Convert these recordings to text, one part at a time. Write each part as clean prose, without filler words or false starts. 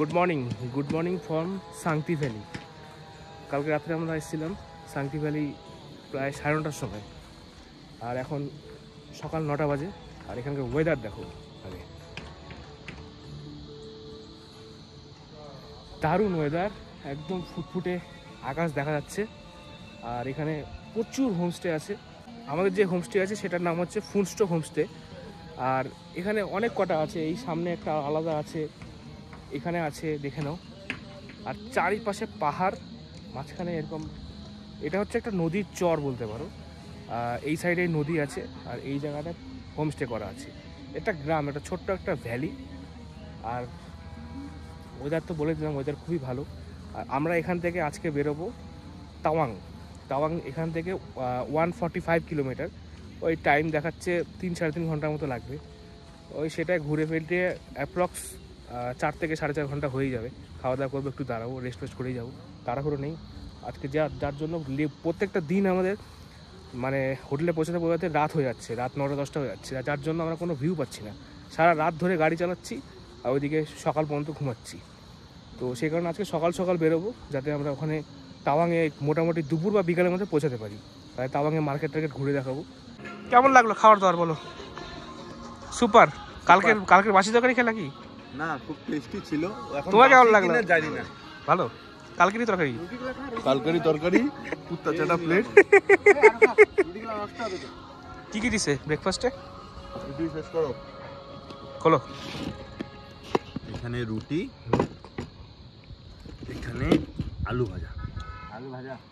Good morning from Sangti valley. কালকে রাত্রে আমরা এসেছিলাম সাংতি ভ্যালি প্রায় 9:30টার সময়, আর এখন সকাল 9টা বাজে। আর এখানকার ওয়েদার দেখো, আগে দারুণ ওয়েদার, একদম ফুটফুটে আকাশ দেখা যাচ্ছে। আর এখানে প্রচুর হোমস্টে আছে। আমাদের যে হোমস্টে আছে সেটার নাম হচ্ছে ফুনস্টো হোমস্টে। আর এখানে অনেক কটা আছে, এই সামনে একটা আলাদা আছে, এখানে আছে, দেখে নাও। আর চারিপাশে পাহাড়, মাঝখানে এরকম, এটা হচ্ছে একটা নদীর চর বলতে পারো। এই সাইডে নদী আছে আর এই জায়গাটা হোমস্টে করা আছে। এটা গ্রাম, এটা ছোট্ট একটা ভ্যালি। আর ওয়েদার তো বলে দিলাম, ওয়েদার খুবই ভালো। আর আমরা এখান থেকে আজকে বেরোবো তাওয়াং। এখান থেকে 145 কিলোমিটার। ওই টাইম দেখাচ্ছে 3-3.5 ঘন্টার মতো লাগবে। ওই সেটাই ঘুরে ফেলতে অ্যাপ্রক্স 4 থেকে 4.5 ঘন্টা হয়ে যাবে। খাওয়া দাওয়া করবো, একটু দাঁড়াবো, রেস্ট করেই যাবো, তাড়াহুড়ো নেই আজকে। যার জন্য প্রত্যেকটা দিন আমাদের মানে হোটেলে পৌঁছাতে রাত হয়ে যাচ্ছে, রাত 9টা-10টা হয়ে যাচ্ছে। যার জন্য আমরা কোনো ভিউ পাচ্ছি না, সারা রাত ধরে গাড়ি চালাচ্ছি আর ওইদিকে সকাল পর্যন্ত ঘুমাচ্ছি। তো সেই কারণে আজকে সকাল বেরোবো, যাতে আমরা ওখানে তাওয়াংয়ে মোটামুটি দুপুর বা বিকালের মধ্যে পৌঁছাতে পারি। তাই তাওয়াংয়ে মার্কেট ঘুরে দেখাবো। কেমন লাগলো খাওয়ার দাওয়ার বলো? সুপার। কালকের বাসি তরকারি খেলা কি না, খুব টেস্টি ছিল। তোমার কেমন লাগলো? জানি না। ভালো। কালকেরই তরকারি কুত্তা চাটা প্লেট। কি দিছে ব্রেকফাস্টে? রুটি শেষ করো। খোলো। এখানে রুটি, এখানে আলু ভাজা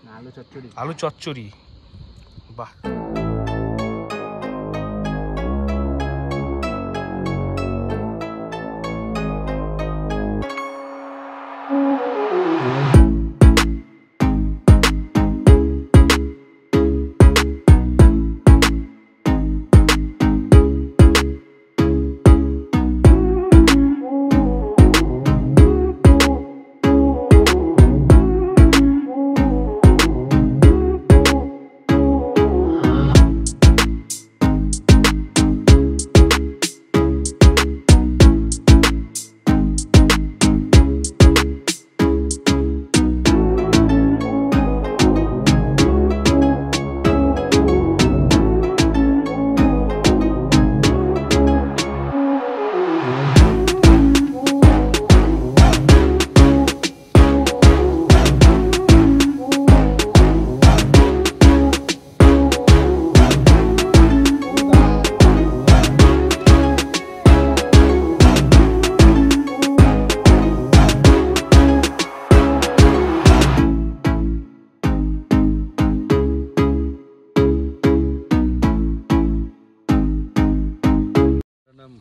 না আলু চচ্চড়ি। বাহ।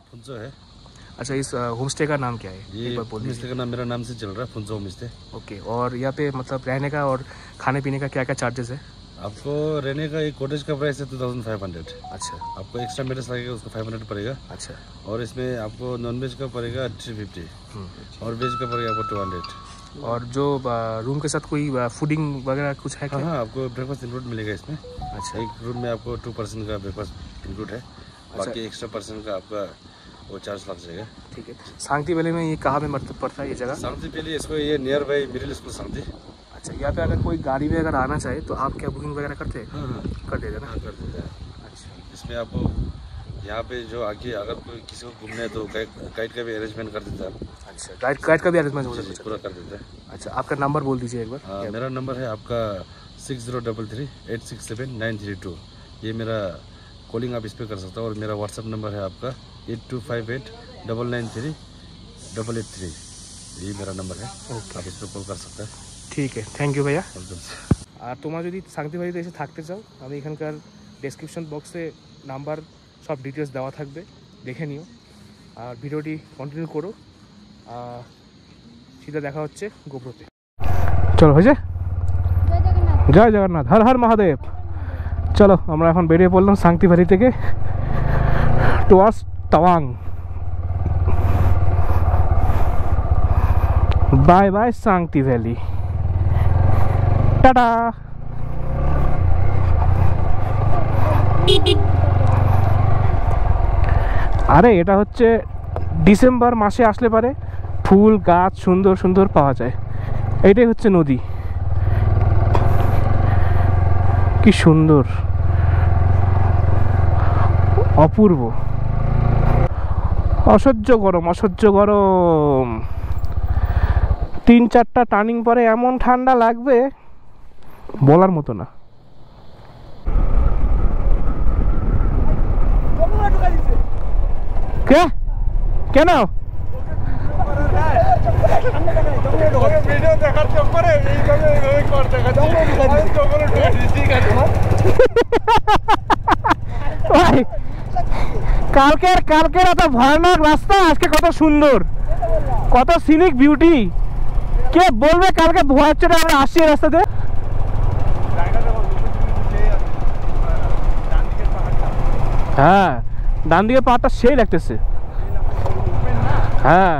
फुंजो है। अच्छा, इस होमस्टे का नाम क्या है? ये होमस्टे का नाम मेरा नाम से चल रहा है, फुंजो होमस्टे। ओके। और यहाँ पे मतलब रहने का और खाने पीने का क्या क्या चार्जेस है? आपको रहने का एक कॉटेज का प्राइस है 2500। अच्छा। आपको एक्स्ट्रा मेटर्स लगेगा, उसका 500 पड़ेगा। अच्छा। और इसमें आपको नॉन वेज का पड़ेगा 350 और वेज का पड़ेगा आपको 200। और जो रूम के साथ कोई फूडिंग वगैरह कुछ है क्या? हाँ, आपको ब्रेकफास्ट इंक्लूड मिलेगा इसमें। अच्छा। एक रूम में आपको 2 पर्सन का ब्रेकफास्ट इंक्लूड है। बाकी एक्स्ट्रा पर्सन का आपका वो चार्ज लग जाएगा। ठीक है। सांगती वैली में ये कहाँ में पड़ता है ये जगह? सांगती वैली, इसको ये नियर बाई मिडिल स्कूल सांगती। अच्छा, यहाँ पे अगर कोई गाड़ी में अगर आना चाहे तो आप क्या बुकिंग वगैरह करते हैं? हाँ, कर देते ना? हाँ, कर देते हैं। अच्छा। इसमें आपको यहाँ पे जो आके अगर कोई किसी को घूमना है तो गाइड का भी अरेंजमेंट कर देता है। अच्छा, गाइड का भी अरेंजमेंट हो जाता है? पूरा कर देता है। अच्छा, आपका नंबर बोल दीजिए एक बार। मेरा नंबर है आपका 6033-867-932। ये मेरा कॉलिंग आप इस पर कर सकते हो। और मेरा व्हाट्सअप नंबर है आपका 8258-993-883। ये मेरा नंबर है। ओके, आप इस पर कॉल कर सकते हैं। ঠিক আছে, থ্যাংক ইউ ভাইয়া। আর তোমরা যদি সাংতি ভ্যালিতে এসে থাকতে চাও, আমি এখানকার ডেসক্রিপশন বক্সে নাম্বার সব ডিটেলস দেওয়া থাকবে, দেখে নিও। আর ভিডিওটি কন্টিনিউ করো। সিধা দেখা হচ্ছে গোপ্রোতে। চলো, হয়েছে? জয় জগন্নাথ, হর হর মহাদেব। চলো, আমরা এখন বেরিয়ে পড়লাম সাংতি ভ্যালি থেকে towards Tawang. Bye bye Sangti valley, tata. আরে এটা হচ্ছে ডিসেম্বর মাসে আসলে পারে ফুল গাছ সুন্দর সুন্দর পাওয়া যায়। এটাই হচ্ছে নদী, কি সুন্দর, অপূর্ব। অসহ্য গরম, অসহ্য গরম। 3-4টা টার্নিং পরে এমন ঠান্ডা লাগবে বলার মতো না। কে কেন কালকের এত ভয়ানক রাস্তা, আজকে কত সুন্দর, কত সিনিক বিউটি। কে বলবে কালকে ভয় হচ্ছে আমরা আসছি রাস্তাতে? হ্যাঁ, ডান দিকে পাহাড়টা সেই লাগতেছে। হ্যাঁ,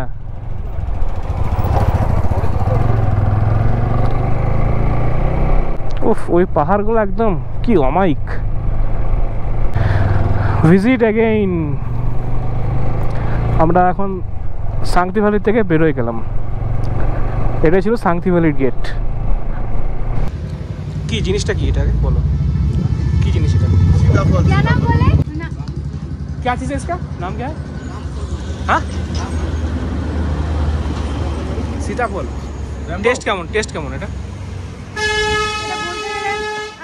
উফ, ওই পাহাড়গুলো একদম কি অমায়িক। Visit again. আমরা এখন সাংতি ভ্যালি থেকে বেরোয় গেলাম। এটাই ছিল সাংতি ভ্যালির গেট। কি জিনিসটা, কি এটা বলো, কি জিনিস এটা? क्या चीज़ है इसका नाम क्या है? हाँ, सीताफल। টেস্ট কেমন, টেস্ট কেমন এটা?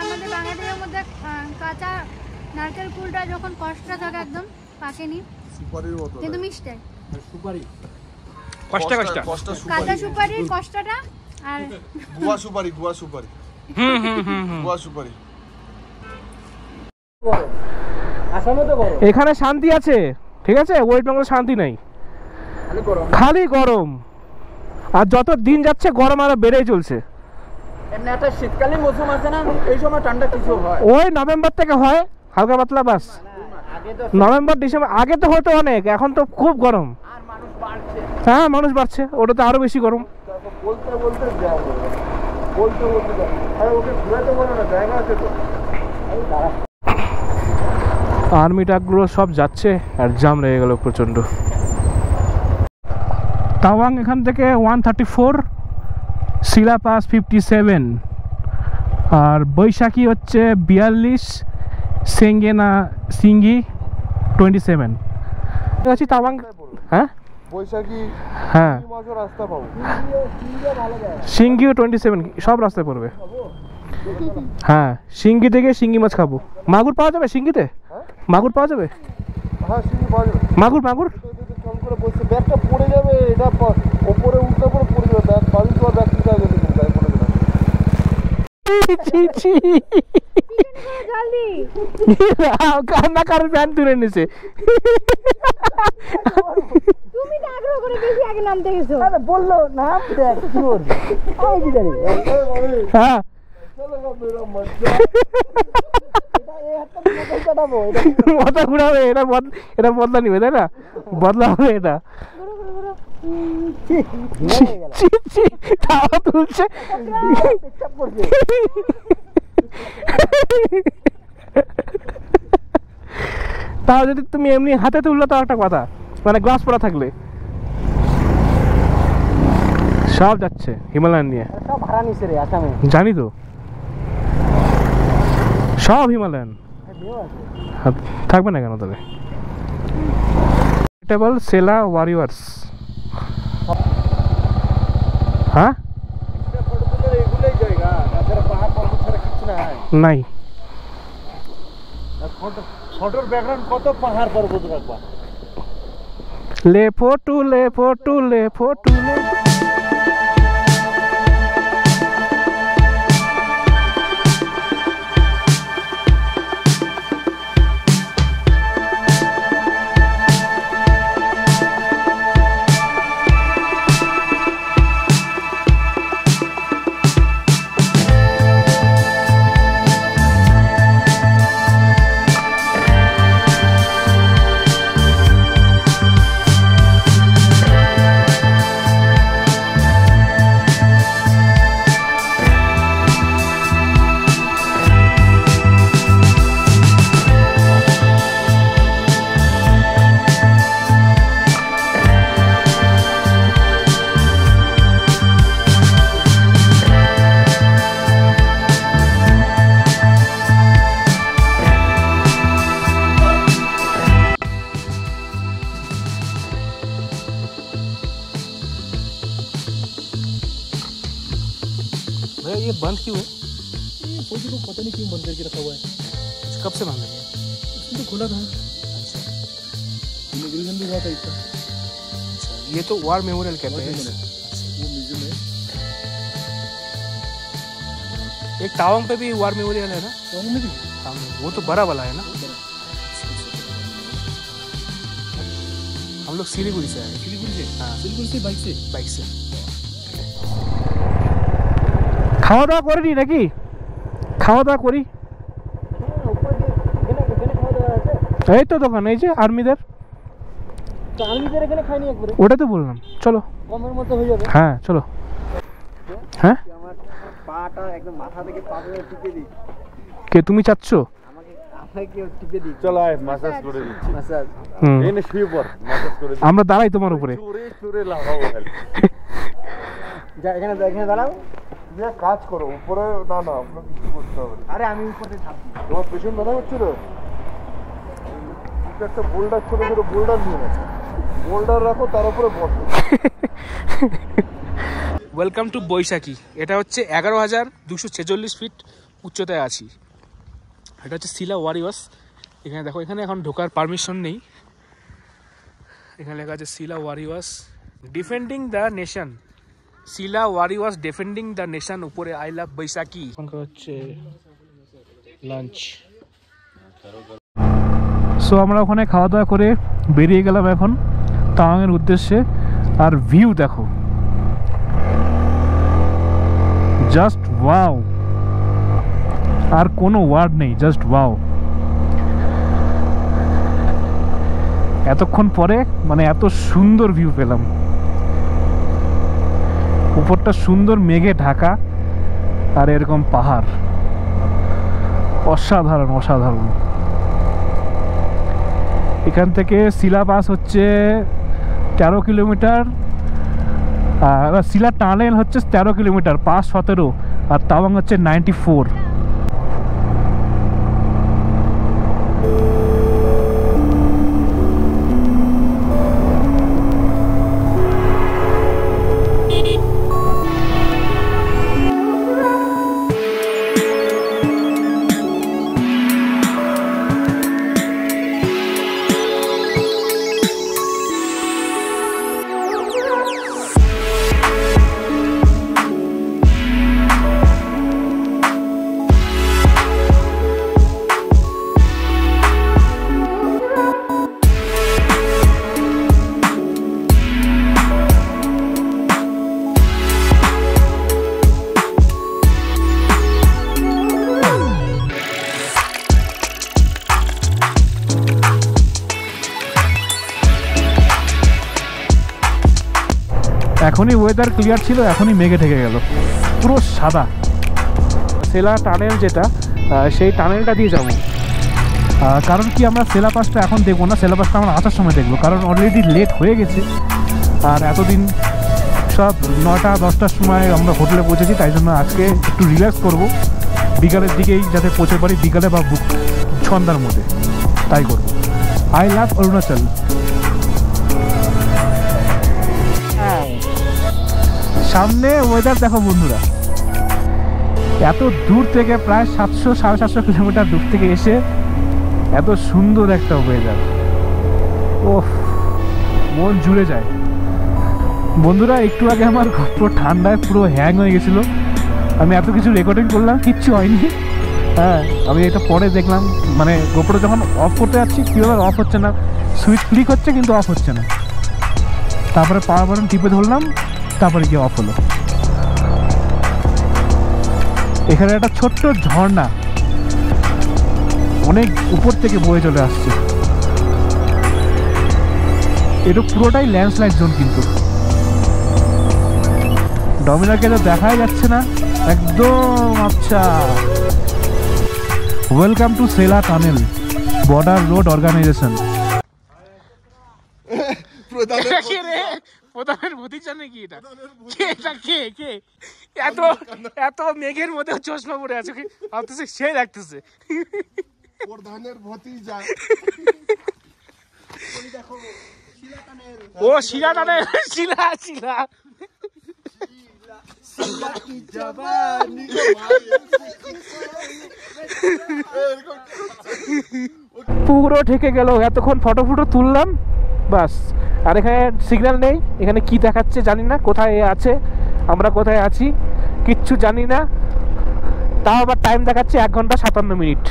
আমাদের বাঙালিদের মধ্যে কাঁচা নারকেল ফুলটা যখন কষ্টটা থাকে একদম পাকেনি, সুপারির মতো কিন্তু মিষ্টি। সুপারি কষ্টা কষ্টা কাঁচা সুপারির কষ্টটা আর গুয়া সুপারি, গুয়া সুপারি, গুয়া সুপারি। এখানে শান্তি আছে, ঠিক আছে, ওয়েস্ট বেঙ্গল শান্তি নাই, খালি গরম। আর যত দিন যাচ্ছে গরম আরো বেড়েই চলছে। এমনি একটা শীতকালীন মৌসুম আছে না, এই সময় ঠান্ডা কিছু হয়, ওই নভেম্বর থেকে হয় হালকা পাতলা, বাস। নভেম্বর ডিসেম্বর আগে তো হতো অনেক, এখন তো খুব গরম। আর মানুষ বাড়ছে। হ্যাঁ, মানুষ বাড়ছে, ওটা তো আরো বেশি গরম। বলতে বলতে যাও, বলতে বলতে যাও, আরে ওকে ঘুরাতে বলো না, জায়গা আছে তো। আর্মি ট্রাকগুলো সব যাচ্ছে আর জাম লেগে গেল প্রচণ্ড। তাওয়াং এখান থেকে 134, শিলা পাস 57, আর বৈশাখী হচ্ছে 42, সেঙ্গেনা সিঙ্গি 27। আছি তাওয়াং। হ্যাঁ, বৈশাখী হ্যাঁ, মাঝে রাস্তা পাবো, সিঙ্গিও 27, সব রাস্তায় পড়বে। হ্যাঁ, সিঙ্গি থেকে সিঙ্গি মাছ খাবো। মাগুর পাওয়া যাবে সিঙ্গিতে? মাগুর পাওয়া যাবে? হ্যাঁ সিঙ্গি পাওয়া যাবে। মাগুর মাগুর কম করে বসে ব্যাগটা পড়ে যাবে, এটা ওপরে উল্টো করে পড়ে যাবে, ব্যাগ বাড়ি তো ব্যাগ থেকে আগে দেখুন গায়ে পড়ে যাবে। জলদি কান্নাকারের প্যান্ট তুলে নিছে। তুমি তো আগ্রহ করে বেশি আগে নামতে গেছো। আরে বললো নাম দেখ কি করবি, এই কি জানি। হ্যাঁ, মাথা ঘুরাবে, এটা বদলা নিবে, তাই না? বদলা হবে এটা। তাও তুলছে। তাও যদি তুমি এমনি হাতে তুললে তাও একটা কথা, মানে গ্লাস পরা থাকলে। সব যাচ্ছে হিমালয়ান নিয়ে, সব ভাড়া নিছে রে আসামে, জানি তো, সব হিমালয়ান। থাকবে না কেন তবে? টেবল সেলা ওয়ারিয়ার্স। হ্যাঁ, এগুলোই জায়গা, তাছাড়া পাহাড় পর্বত ছাড়া কিছু নাই। নাই। ফটোর ব্যাকগ্রাউন্ড কত পাহাড় পর্বত রাখবা। লে ফটো, লে ফটো, লে ফটো, লে। ये बंद क्यों है? फौजी को पता नहीं क्यों बंद करके रखा हुआ है। कब से बंद है? उसने तो खोला था। अच्छा, इनॉग्रेशन भी हुआ था इसका। ये तो वार मेमोरियल कहते हैं। वो म्यूजियम है। एक टावांग पे भी वार मेमोरियल है ना? टावांग में भी? सामने वो तो बड़ा वाला है ना? हम लोग सिलीगुड़ी से आए। सिलीगुड़ी से? हाँ, सिलीगुड़ी से बाइक से? বাইক সে। খাওয়া দাওয়া করিনি নাকি? খাওয়া দাওয়া করি। এই তো দোকান, এই যে আর্মিদের। আর্মিদের এখানে খাইনি একবারে। ওটা তো বললাম, চলো। কমের মধ্যে হয়ে যাবে। হ্যাঁ চলো। হ্যাঁ আমার পাটা একদম মাথা থেকে পা পর্যন্ত টিপে দিই। কে তুমি চাচ্ছ? আমাকে টিপে দিই। চল আয় মাসাজ করে দিচ্ছি। মাসাজ। এনে শুয়ে পড়, মাসাজ করে দিচ্ছি। আমরা দাঁড়াই তোমার উপরে। চোরে চোরে লাগাবো খালি। যা এখানে দাঁড়াও। যে কাজ করো উপরে, না না আপনার কিছু করতে হবে না। আরে আমি উপরে থাকবো। তোমার পেছন ব্যথা হচ্ছে তো? একটা বোল্ডার, ছোট ছোট বোল্ডার নিয়ে নেবে, বোল্ডার রাখো তার উপরে বসো। ওয়েলকাম টু বৈশাখী। এটা হচ্ছে 11,246 ফিট উচ্চতায় আছি। এটা হচ্ছে শিলা ওয়ারিয়ার্স। এখানে দেখো, এখানে এখন ঢোকার পারমিশন নেই। এখানে লেখা আছে Shila warriors defending the nation. Shila warriors defending the nation, উপরে আই লাভ বৈশাখী। এখানকার হচ্ছে লাঞ্চ। সো আমরা ওখানে খাওয়া দাওয়া করে বেরিয়ে গেলাম এখন তাওয়াংয়ের উদ্দেশ্যে। আর ভিউ দেখো, জাস্ট ওয়াও, আর কোনো ওয়ার্ড নেই, জাস্ট ওয়াও। এতক্ষণ পরে মানে এত সুন্দর ভিউ পেলাম। উপরটা সুন্দর মেঘে ঢাকা আর এরকম পাহাড়, অসাধারণ অসাধারণ। এখান থেকে শিলা পাস হচ্ছে 13 কিলোমিটার, শিলা টানেল হচ্ছে 13 কিলোমিটার, পাস 17, আর তাওয়াং হচ্ছে 94। এখনই ওয়েদার ক্লিয়ার ছিল, এখনই মেঘে ঢেকে গেল, পুরো সাদা। সেলা টানেল যেটা, সেই টানেলটা দিয়ে যাব। কারণ কি, আমরা সেলা পাসটা এখন দেখবো না, সেলা পাসটা আমরা আসার সময় দেখবো, কারণ অলরেডি লেট হয়ে গেছে। আর এতদিন সব 9টা 10টার সময় আমরা হোটেলে পৌঁছেছি, তাই জন্য আজকে একটু রিল্যাক্স করব, বিকালের দিকেই যাতে পৌঁছে পারি, বিকালে বা সন্ধ্যার মধ্যে, তাই করবো। I love Arunachal. সামনে ওয়েদার দেখো বন্ধুরা, এত দূর থেকে প্রায় 700-750 কিলোমিটার দূর থেকে এসে এত সুন্দর একটা ওয়েদার, ওহ মন জুড়ে যায়। বন্ধুরা একটু আগে আমার পুরো ঠান্ডায় পুরো হ্যাং হয়ে গেছিলো, আমি এত কিছু রেকর্ডিং করলাম, কিচ্ছু হয়নি। হ্যাঁ, আমি এটা পরে দেখলাম, মানে গোপ্রো যখন অফ করতে যাচ্ছি কীভাবে অফ হচ্ছে না, সুইচ ক্লিক হচ্ছে কিন্তু অফ হচ্ছে না। তারপরে পাওয়ার বাটন টিপে ধরলাম, তারপরে গিয়ে অফ হলো। এখানে একটা ছোট্ট ঝর্ণা অনেক উপর থেকে বয়ে চলে আসছে। এটা পুরোটাই ল্যান্ডস্লাইড জোন, কিন্তু ডমিনারকে তো দেখাই যাচ্ছে না একদম। আচ্ছা, welcome to Sela tunnel border road organisation. প্রধানের ভতিজা নাকি এটা? কে এটা? কে কে এত এত মেঘের মধ্যে চশমা পরে আছে, ভাবতেছে সে লাগতেছে প্রধানের ভতিজা। ও শিলা টানে, শিলা শিলা পুরো ঢেকে গেল, এতক্ষণ ফটো ফুটো তুললাম বাস। আর এখানে সিগন্যাল নেই, এখানে কি দেখাচ্ছে জানি না, কোথায় এ আছে আমরা কোথায় আছি কিচ্ছু জানি না। তাও আবার টাইম দেখাচ্ছে 1 ঘন্টা 57 মিনিট।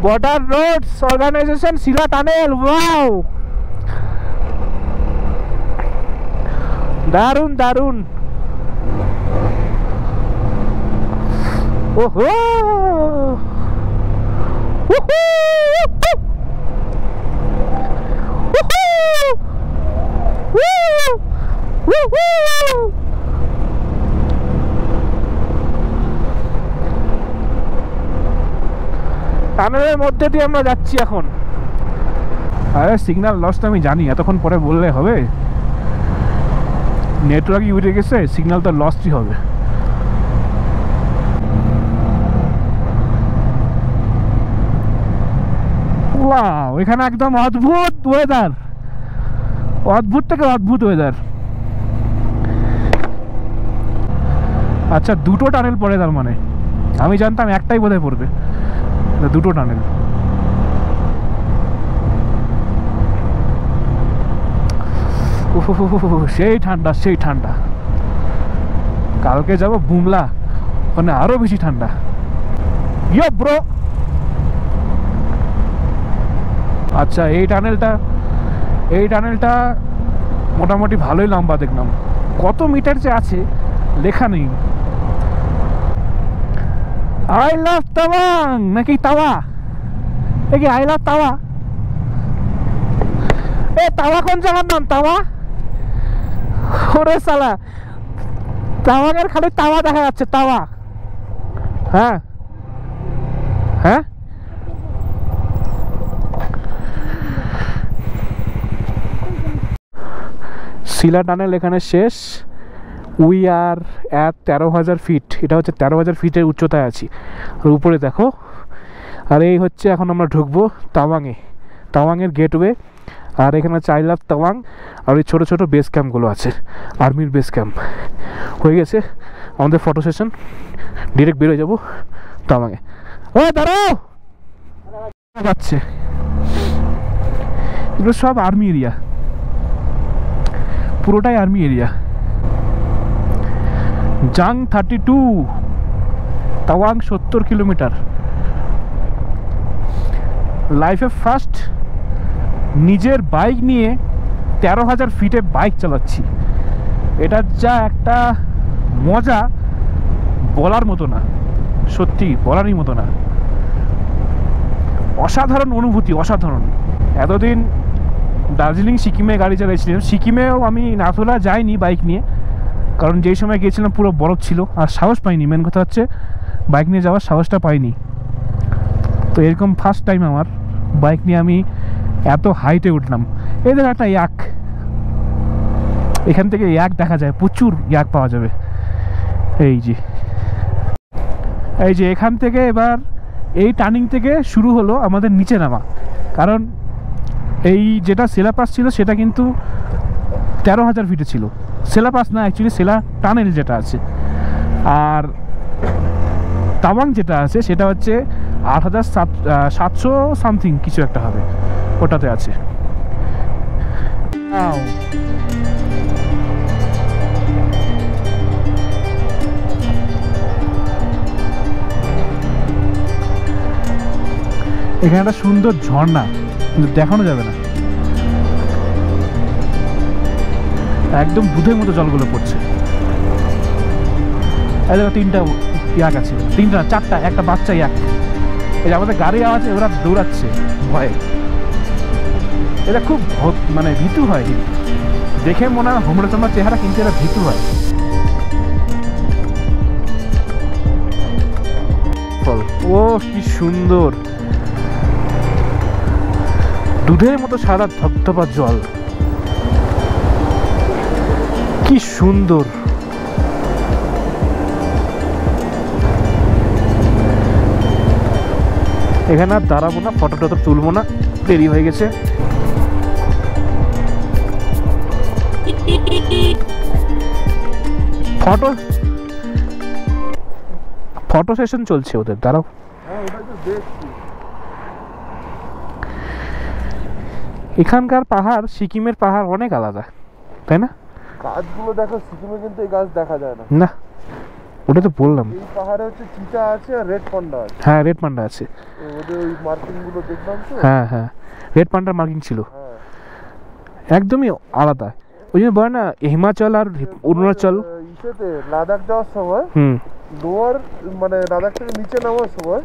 বর্ডার রোডস অর্গানাইজেশন শিলা টানেল, ওয়াও দারুন দারুন। ওহো টানেলের মধ্যে দিয়ে আমরা যাচ্ছি এখন। আরে সিগন্যাল লস তো আমি জানি, এতক্ষণ পরে বললে হবে? নেটওয়ার্ক উড়ে গেছে, সিগন্যাল তো লসই হবে। ওয়াও, এখানে একদম অদ্ভুত ওয়েদার, অদ্ভুত থেকে অদ্ভুত ওয়েদার। আচ্ছা, দুটো টানেল পড়ে, তার মানে আমি জানতাম একটাই বোধহয় পড়বে, দুটো টানেল। সেই ঠান্ডা, সেই ঠান্ডা। কালকে যাব বুমলা, ওখানে আরো বেশি ঠান্ডা। ইয়ো ব্রো। আচ্ছা, এই টানেলটা মোটামুটি ভালোই লম্বা দেখলাম। কত মিটার যে আছে লেখা নেই। আই লাভ তাওয়াং নাকি তাওয়া, এ কি আই লাভ তাওয়া? এ তাওয়া কোন জায়গার নাম? তাওয়া? ওরে সালা, তাওয়াঙের খালি তাওয়া দেখা যাচ্ছে, তাওয়া। হ্যাঁ হ্যাঁ, শিলা টানেল এখানে শেষ। We are at 13,000 feet. এটা হচ্ছে 13,000 ফিটের উচ্চতায় আছি। আর উপরে দেখো, আর এই হচ্ছে এখন আমরা ঢুকবো তাওয়াংয়ে, তাওয়াংয়ের গেটওয়ে। আর এখানে হচ্ছে আই লাভ তাওয়াং। আর ওই ছোটো ছোটো বেস ক্যাম্পগুলো আছে, আর্মির বেস ক্যাম্প। হয়ে গেছে আমাদের ফটো সেশন, ডিরেক্ট বেরোয় যাবো তাওয়াংয়ে। ও দাঁড়াও, যাচ্ছে। এগুলো সব আর্মি এরিয়া, পুরোটাই আর্মি এরিয়া। জাং 32, তাওয়াং 70 কিলোমিটার। লাইফে ফার্স্ট নিজের বাইক নিয়ে 13,000 ফিটে বাইক চালাচ্ছি। এটা যা একটা মজা, বলার মতো না, সত্যি বলারই মতো না। অসাধারণ অনুভূতি, অসাধারণ। এতদিন দার্জিলিং সিকিমে গাড়ি চালাইছিলাম, সিকিমেও আমি নাথুলা যাইনি বাইক নিয়ে, কারণ যেই সময় গিয়েছিলাম পুরো বরফ ছিল আর সাহস পাইনি। মেন কথা হচ্ছে বাইক নিয়ে যাওয়ার সাহসটা পাইনি। তো এরকম ফার্স্ট টাইম আমার বাইক নিয়ে আমি এত হাইটে উঠলাম। এই দেখো একটা ইয়াক, এখান থেকে ইয়াক দেখা যায়, প্রচুর ইয়াক পাওয়া যাবে। এই যে এখান থেকে এবার এই টার্নিং থেকে শুরু হলো আমাদের নিচে নামা। কারণ এই যেটা সেলা পাস ছিল সেটা কিন্তু 13,000 ফিটে ছিল। সেলা পাস না, অ্যাকচুয়ালি সেলা টানেল যেটা আছে। আর তাওয়াং যেটা আছে সেটা হচ্ছে 8,700 সামথিং কিছু একটা হবে, ওটাতে আছে। এখানে একটা সুন্দর ঝর্ণা, কিন্তু দেখানো যাবে না, একদম দুধের মতো জলগুলো পড়ছে। এই দেখো 3টা ইয়াক আছে, 3টা না 4টা, একটা বাচ্চা ইয়াক। এই যে আমাদের গাড়ি আছে, ওরা দৌড়াচ্ছে ভয়ে। এটা খুব মানে ভীতু হয়, দেখে মনে হয় হোমরা তোমার চেহারা, কিন্তু এটা ভীতু হয়। ও কি সুন্দর, দুধের মতো সাদা ধপধপা জল, কি সুন্দর। এখানে আর দাঁড়াবো না, ফটো টটো তুলবো না, দেরি হয়ে গেছে। ফটো সেশন চলছে ওদের, দাঁড়াও। হ্যাঁ ওটা তো দেখছি। এখানকার পাহাড় সিকিমের পাহাড় অনেক আলাদা, তাই না? গাছগুলো দেখো, সিকিমে কিন্তু এই গাছ দেখা যায় না। না, ওটা তো বললাম। এই পাহাড়ে হচ্ছে চিতা আছে আর রেড পান্ডা আছে। হ্যাঁ, রেড পান্ডা আছে। ওদের ওই মার্কিং গুলো দেখলাম তো। হ্যাঁ হ্যাঁ, রেড পান্ডার মার্কিং ছিল। হ্যাঁ একদমই আলাদা। ওই জন্য বলে না হিমাচল আর অরুণাচল। ইসেতে লাদাখ যাওয়ার সময় লোয়ার মানে লাদাখ থেকে নিচে নামার সময়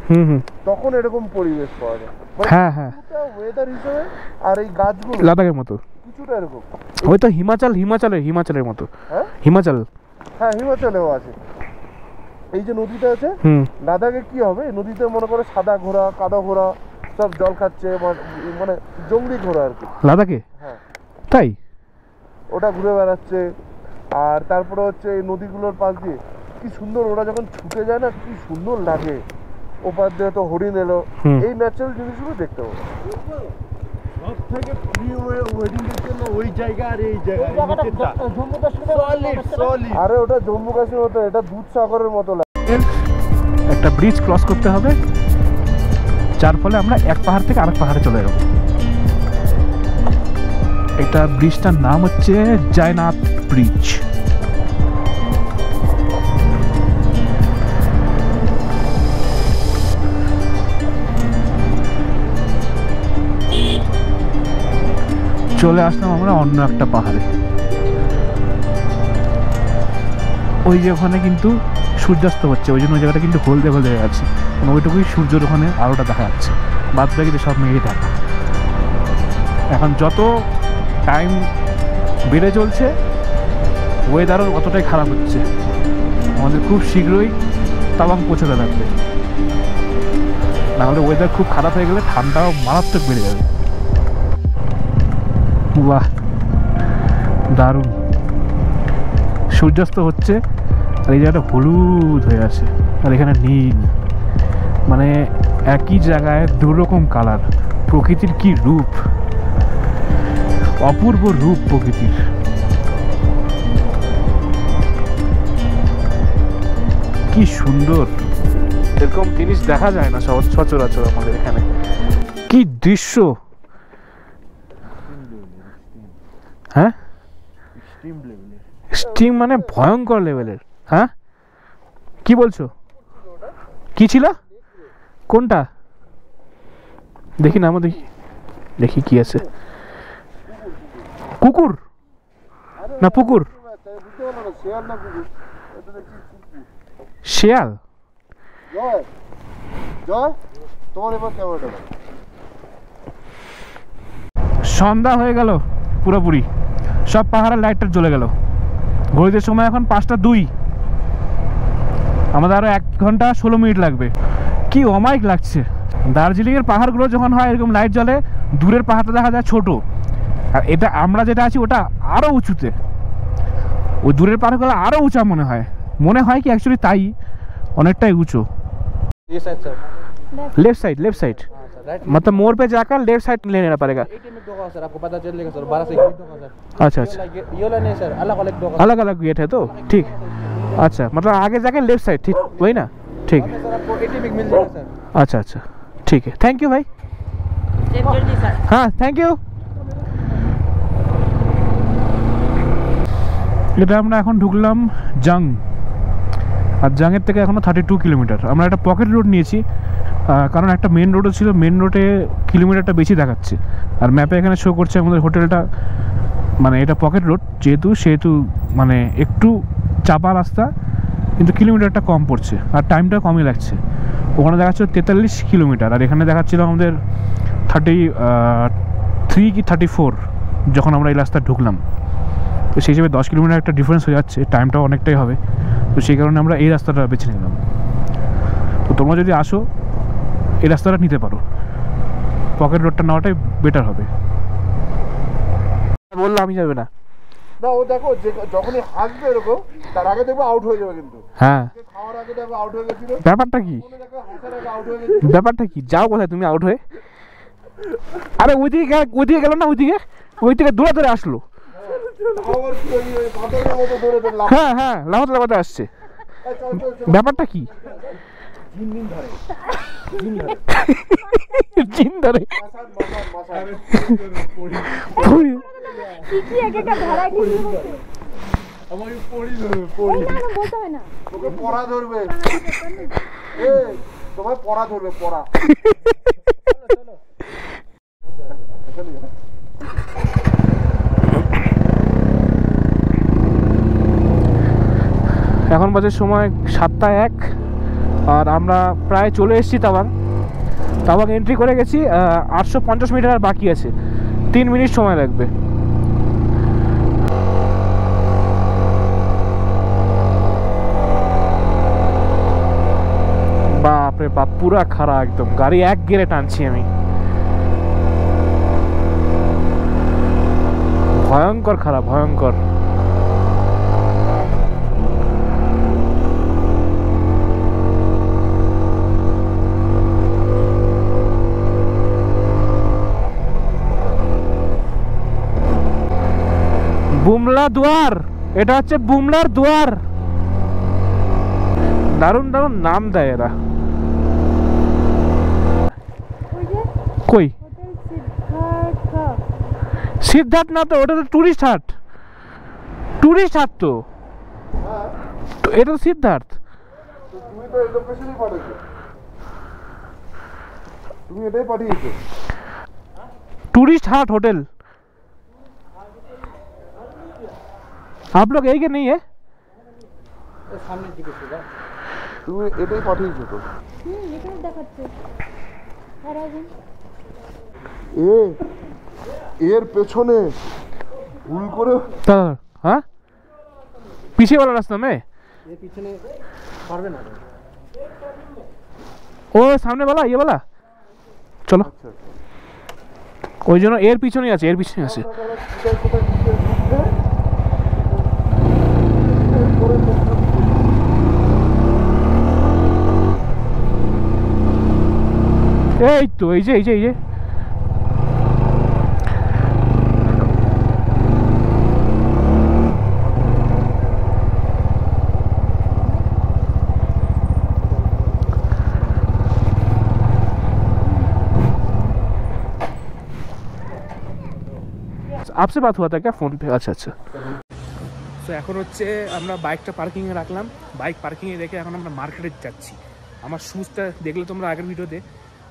তখন এরকম পরিবেশ পাওয়া যায়। হ্যাঁ হ্যাঁ, ওয়েদার হিসেবে আর এই গাছগুলো লাদাখের মতো কিছুটা এরকম। ওই তো হিমাচলের মতো। হ্যাঁ হিমাচল, হ্যাঁ হিমাচলেও আছে। এই যে নদীটা আছে লাদাখে কি হবে, নদীতে মনে করে সাদা ঘোড়া কাদা ঘোড়া সব জল খাচ্ছে, মানে জঙ্গলি ঘোড়া আর কি লাদাখে। হ্যাঁ তাই ওটা ঘুরে বেড়াচ্ছে। আর তারপরে হচ্ছে এই নদীগুলোর পাশ দিয়ে কি সুন্দর ওরা যখন ছুটে যায় না, কি সুন্দর লাগে। ওপার দিয়ে তো হরিণ এলো, এই ন্যাচারাল জিনিসগুলো দেখতে পাবো। সবথেকে প্রিয় ওয়েডিংয়ের জন্য ওই জায়গা আর এই জায়গা আরে ওটা জম্মু কাশ্মীর মতো, এটা দুধসাগরের মতো লাগে। একটা ব্রিজ ক্রস করতে হবে, যার ফলে আমরা এক পাহাড় থেকে আরেক পাহাড়ে চলে যাব। এটা ব্রিজটার নাম হচ্ছে জয়নাথ ব্রিজ। চলে আসলাম আমরা অন্য একটা পাহাড়ে। ওই যে ওখানে কিন্তু সূর্যাস্ত হচ্ছে, ওই জন্য ওই জায়গাটা কিন্তু হলদে হলদে হয়ে আছে, মানে ওইটুকুই সূর্যের ওখানে আলোটা দেখা যাচ্ছে, বাদ বাকি সব মেঘে ঢাকা। এখন যত টাইম বেড়ে চলছে ওয়েদারও অতটাই খারাপ হচ্ছে, আমাদের খুব শীঘ্রই তাওয়াং পৌঁছাতে লাগবে, নাহলে ওয়েদার খুব খারাপ হয়ে গেলে ঠান্ডাও মারাত্মক বেড়ে যাবে। বাহ, দারুণ সূর্যাস্ত হচ্ছে, আর এই জায়গাটা হলুদ হয়ে আছে আর এখানে নীল, মানে একই জায়গায় দুরকম কালার। প্রকৃতির কি রূপ, অপূর্ব রূপ প্রকৃতির। কি সুন্দর, এরকম জিনিস দেখা যায় না সচরাচর আমাদের এখানে। কি দৃশ্য! হ্যাঁ, স্টিম মানে ভয়ঙ্কর লেভেলের। হ্যাঁ কি বলছো, কি ছিল, কোনটা দেখি না, আমার দেখি দেখি কি আছে। কুকুর না পুকুর? শেয়াল। সন্ধ্যা হয়ে গেল পুরোপুরি, সব পাহাড়ের লাইটটা জ্বলে গেল। ঘড়িতে সময় এখন 5:02, আমাদের আরো 1 ঘন্টা 16 মিনিট লাগবে। কি অমায়িক লাগছে। দার্জিলিংয়ের পাহাড়গুলো যখন হয় এরকম লাইট জ্বলে, দূরের পাহাড়টা দেখা যায় ছোট, আর এটা আমরা যেটা আছি ওটা আরো উঁচুতে, ওই দূরের পাহাড়গুলো আরো উঁচা মনে হয় কি অ্যাকচুয়ালি তাই, অনেকটাই उंचो। ये साइड सर, लेफ्ट साइड मतलब मोड़ पे जाकर लेफ्ट साइड लेना पड़ेगा। 18 मिनट होगा सर, आपको पता चलेगा सर, 12 से 1 मिनट होगा सर। अच्छा अच्छा, ये वाला नहीं सर, अलग अलग होगा, अलग अलग गेट है तो ठीक। अच्छा मतलब आगे जाके लेफ्ट साइड, ठीक वही ना, ठीक है सर। आपको 80 मिनट मिल जाएगा सर। अच्छा अच्छा ठीक है, थैंक यू भाई। जल्दी सर। हाँ थैंक यू। এটা আমরা এখন ঢুকলাম জাং, আর জাংয়ের থেকে এখনও 32 কিলোমিটার। আমরা একটা পকেট রোড নিয়েছি, কারণ একটা মেন রোডও ছিল, মেন রোডে কিলোমিটারটা বেশি দেখাচ্ছে, আর ম্যাপে এখানে শো করছে আমাদের হোটেলটা, মানে এটা পকেট রোড সেহেতু মানে একটু চাপা রাস্তা, কিন্তু কিলোমিটারটা কম পড়ছে আর টাইমটা কমই লাগছে। ওখানে দেখাচ্ছিল 43 কিলোমিটার, আর এখানে দেখাচ্ছিল আমাদের 33 কি 34 যখন আমরা এই রাস্তা ঢুকলাম। তো সেই হিসেবে 10 কিলোমিটার একটা ডিফারেন্স হয়ে যাচ্ছে, টাইমটাও অনেকটাই হবে, তো সেই কারণে আমরা এই রাস্তাটা বেছে নিলাম। তো তোমরা যদি আসো এই রাস্তাটা নিতে পারো, পকেট রোডটা নেওয়াটাই বেটার হবে। বললাম আমি যাবে না, না ও দেখো যখনই হাসবে এরকম তার আগে দেখবো আউট হয়ে যাবে, কিন্তু হ্যাঁ খাওয়ার আগে দেখো আউট হয়ে গেছিল, ব্যাপারটা কি, হাসার আগে আউট হয়ে গেছিল। ব্যাপারটা কি, যাও কোথায় তুমি আউট হয়ে? আরে ওইদিকে গেল না, ওইদিকে দৌড়ে ধরে আসলো। হ্যাঁ হ্যাঁ লাফাতে আসছে, ব্যাপারটা কি? জিন ধরে কি কি এক একটা ভ্যারাইটি আমাকে পড়ি ধরবে পড়ি বলতে হয় না তোকে পড়া ধরবে তোমার পড়া ধরবে পড়া এখন বাজে সময় 7:01 আর আমরা প্রায় চলে এসেছি তাবাং এন্ট্রি করে গেছি। 850 মিটার আর বাকি আছে, 3 মিনিট সময় লাগবে। বাপরে বাপ, পুরা খাড়া একদম, গাড়ি এক গিয়ারে টানছি আমি। ভয়ঙ্কর খারাপ, ভয়ঙ্কর। বুমলা দুয়ার, এটা হচ্ছে বুমলার দুয়ার। দারুণ দারুণ নাম দেয় এরা। কই সিদ্ধার্থ না তো, ওটা তো টুরিস্ট হাট। টুরিস্ট হাট তো এটা তো সিদ্ধার্থ। তুমি তো এই লোকেশনই পাঠিয়েছো, তুমি এটাই পাঠিয়েছো। टूरिस्ट हाट होटल। आप लोग यही के नहीं है? সামনের দিকে ছিল তুমি এটাই পাঠিয়েছো তো? এখানে দেখাচ্ছে এর পেছনে ভুল করে हाँ पीछे वाला रास्ता में এর পিছনে পারবে না ओ सामने वाला ये वाला चलो ওই জন্য এর পিছনেই আছে, এর পিছনে আছে। এই তো এই যে এই যে এই যে आपसे बात हुआ था क्या फोन पे? अच्छा अच्छा। তো এখন হচ্ছে আমরা বাইকটা পার্কিংয়ে রাখলাম, বাইক পার্কিংয়ে রেখে এখন আমরা মার্কেটে যাচ্ছি। আমার শ্যুজটা দেখলে তোমরা আগের ভিডিওতে,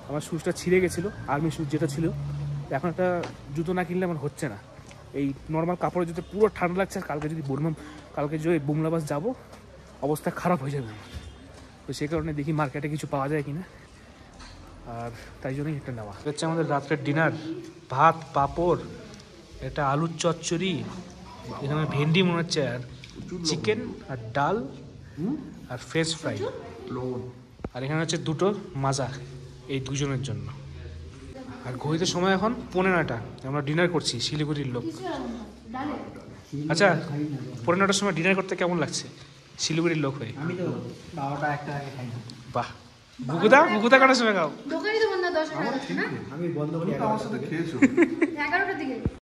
আমার শ্যুজটা ছিঁড়ে গেছিলো, আর্মি শ্যুজ যেটা ছিল। এখন একটা জুতো না কিনলে আমার হচ্ছে না। এই নর্মাল কাপড়ের জুতো পুরো ঠান্ডা লাগছে, আর কালকে যদি বুমলা বাস যাবো অবস্থা খারাপ হয়ে যাবে। তো সেই কারণে দেখি মার্কেটে কিছু পাওয়া যায় কিনা, আর তাই জন্যই একটা নেওয়া হচ্ছে। আমাদের রাত্রের ডিনার, ভাত, পাঁপড়, এটা আলুর চচ্চড়ি, এখানে ভেন্ডি মনে হচ্ছে, আর চিকেন আর ডাল আর ফ্রেশ ফ্রাই, আর এখানে হচ্ছে দুটো মাজা এই দুজনের জন্য। আর ঘড়িতে সময় এখন 9:15, আমরা ডিনার করছি, শিলিগুড়ির লোক। আচ্ছা 9:15টার সময় ডিনার করতে কেমন লাগছে শিলিগুড়ির লোক হয়ে? আমি তো 12টা 1টা আগে খাই না। বাহ, বুকুদা কটার সময় খাও? দোকানই তো বন্ধ 10 টাকা না, আমি বন্ধ করি আমার সাথে খেয়েছো 11টার দিকে।